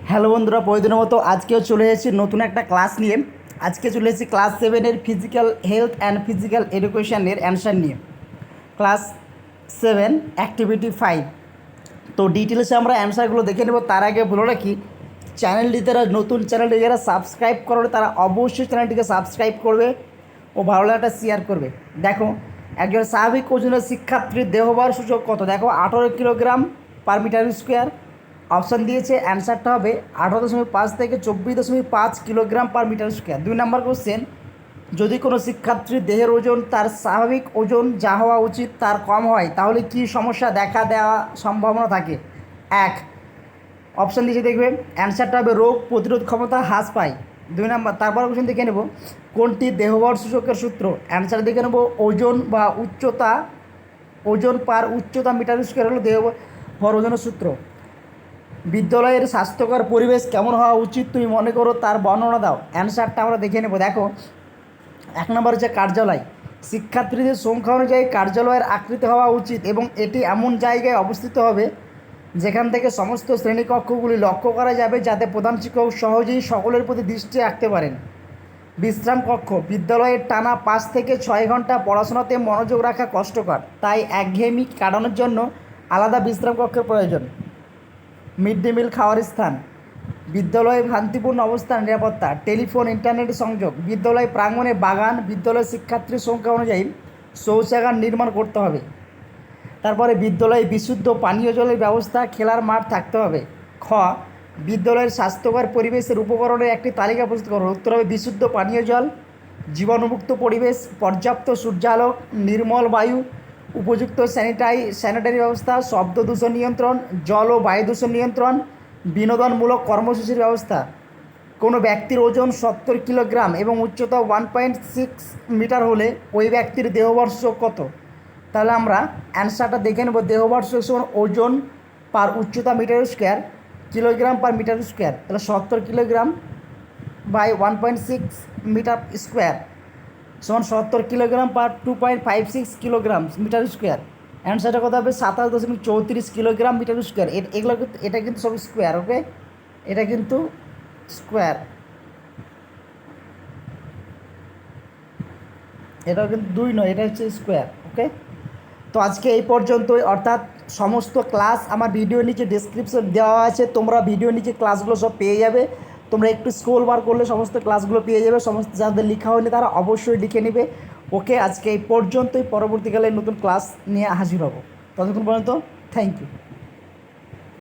Hello বন্ধুরা, প্রতিদিনের মতো আজকেও চলে এসেছি নতুন একটা ক্লাস নিয়ে। আজকে চলে এসেছি ক্লাস 7-এর ফিজিক্যাল হেলথ অ্যান্ড ফিজিক্যাল এডুকেশনের অ্যান্সার নিয়ে। Class 7 activity 5। তো ডিটেলসে আমরা অ্যান্সারগুলো দেখে নেব। তার আগে বলে রাখি, চ্যানেলটি যারা নতুন, চ্যানেলটি যারা সাবস্ক্রাইব করবে তারা অবশ্যই চ্যানেলটিকে সাবস্ক্রাইব করবে ও ভালো লাগাটা শেয়ার করবে। দেখো, একজন স্বাভাবিক ওজনের শিক্ষার্থীর দেহভার সূচক কত? দেখো, 18 কিলোগ্রাম/মিটার স্কোয়ার। অপশান দিয়েছে, অ্যান্সারটা হবে 18.5 থেকে 24.5 কিলোগ্রাম/মিটার স্কোয়ার। 2 নম্বর কোশ্চেন, যদি কোনো শিক্ষার্থীর দেহের ওজন তার স্বাভাবিক ওজন যা হওয়া উচিত তার কম হয়, তাহলে কী সমস্যা দেখা দেওয়া সম্ভাবনা থাকে? এক, অপশান দিয়েছে, দেখবেন অ্যান্সারটা হবে রোগ প্রতিরোধ ক্ষমতা হ্রাস পায়। 2 নম্বর, তারপর কোশ্চেন দেখে নেব, কোনটি দেহবর সূচকের সূত্র? অ্যান্সার দেখে নেব ওজন বা উচ্চতা, ওজন পার উচ্চতা মিটার স্কোয়ার হলো দেহবর ওজনের সূত্র। বিদ্যালয়ের স্বাস্থ্যকর পরিবেশ কেমন হওয়া উচিত তুমি মনে করো, তার বর্ণনা দাও। অ্যান্সারটা আমরা দেখে নেব। দেখো, 1 নম্বর হচ্ছে কার্যালয়। শিক্ষার্থীদের সংখ্যা অনুযায়ী কার্যালয়ের আকৃতি হওয়া উচিত এবং এটি এমন জায়গায় অবস্থিত হবে যেখান থেকে সমস্ত শ্রেণীকক্ষগুলি লক্ষ্য করা যাবে, যাতে প্রধান শিক্ষক সহজেই সকলের প্রতি দৃষ্টি রাখতে পারেন। বিশ্রাম কক্ষ। বিদ্যালয়ের টানা 5 থেকে 6 ঘন্টা পড়াশোনাতে মনোযোগ রাখা কষ্টকর, তাই একঘেয়েমি কাটানোর জন্য আলাদা বিশ্রাম কক্ষের প্রয়োজন। মিড ডে মিল খাওয়ার স্থান। বিদ্যালয়ে শান্তিপূর্ণ অবস্থান, নিরাপত্তা, টেলিফোন, ইন্টারনেট সংযোগ। বিদ্যালয় প্রাঙ্গণে বাগান। বিদ্যালয়ের শিক্ষার্থীর সংখ্যা অনুযায়ী শৌচাগার নির্মাণ করতে হবে। তারপরে বিদ্যালয়ে বিশুদ্ধ পানীয় জলের ব্যবস্থা, খেলার মাঠ থাকতে হবে। খ, বিদ্যালয়ের স্বাস্থ্যকর পরিবেশের উপকরণের একটি তালিকা প্রস্তুত করো। উত্তর হবে বিশুদ্ধ পানীয় জল, জীবাণুমুক্ত পরিবেশ, পর্যাপ্ত সূর্যালোক, নির্মল বায়ু, উপযুক্ত স্যানিটারি ব্যবস্থা, শব্দ দূষণ নিয়ন্ত্রণ, জল ও বায়ু দূষণ নিয়ন্ত্রণ, বিনোদনমূলক কর্মসূচির ব্যবস্থা। কোনো ব্যক্তির ওজন 70 কিলোগ্রাম এবং উচ্চতা 1.6 মিটার হলে ওই ব্যক্তির দেহবর সূচক কত? তাহলে আমরা অ্যান্সারটা দেখে নেব। দেহবর সূচক সমান ওজন পার উচ্চতা মিটার স্কোয়ার, কিলোগ্রাম/মিটার স্কোয়ার। তাহলে 70 কিলোগ্রাম বাই 1.6 মিটার স্কোয়ার সমান 70 কিলোগ্রাম পার 2.56 কিলোগ্রাম/মিটার স্কোয়ার। অ্যান্সারটা কত হবে? 27.34 কিলোগ্রাম/মিটার স্কোয়ার। এগুলো কিন্তু, এটা কিন্তু সব স্কোয়ার। ওকে, এটা কিন্তু স্কোয়ার, এটাও কিন্তু 2 নয়, এটা হচ্ছে স্কোয়ার। ওকে, তো আজকে এই পর্যন্তই। অর্থাৎ সমস্ত ক্লাস আমার ভিডিওর নিচে ডেসক্রিপশন দেওয়া আছে, তোমরা ভিডিওর নিচে ক্লাসগুলো সব পেয়ে যাবে। তোমরা একটু স্ক্রল বার করলে সমস্ত ক্লাসগুলো পেয়ে যাবে। সমস্ত যাদের লেখা হয়নি তারা অবশ্যই লিখে নেবে। ওকে, আজকে এই পর্যন্তই। পরবর্তীকালে নতুন ক্লাস নিয়ে হাজির হব। ততক্ষণ পর্যন্ত থ্যাংক ইউ।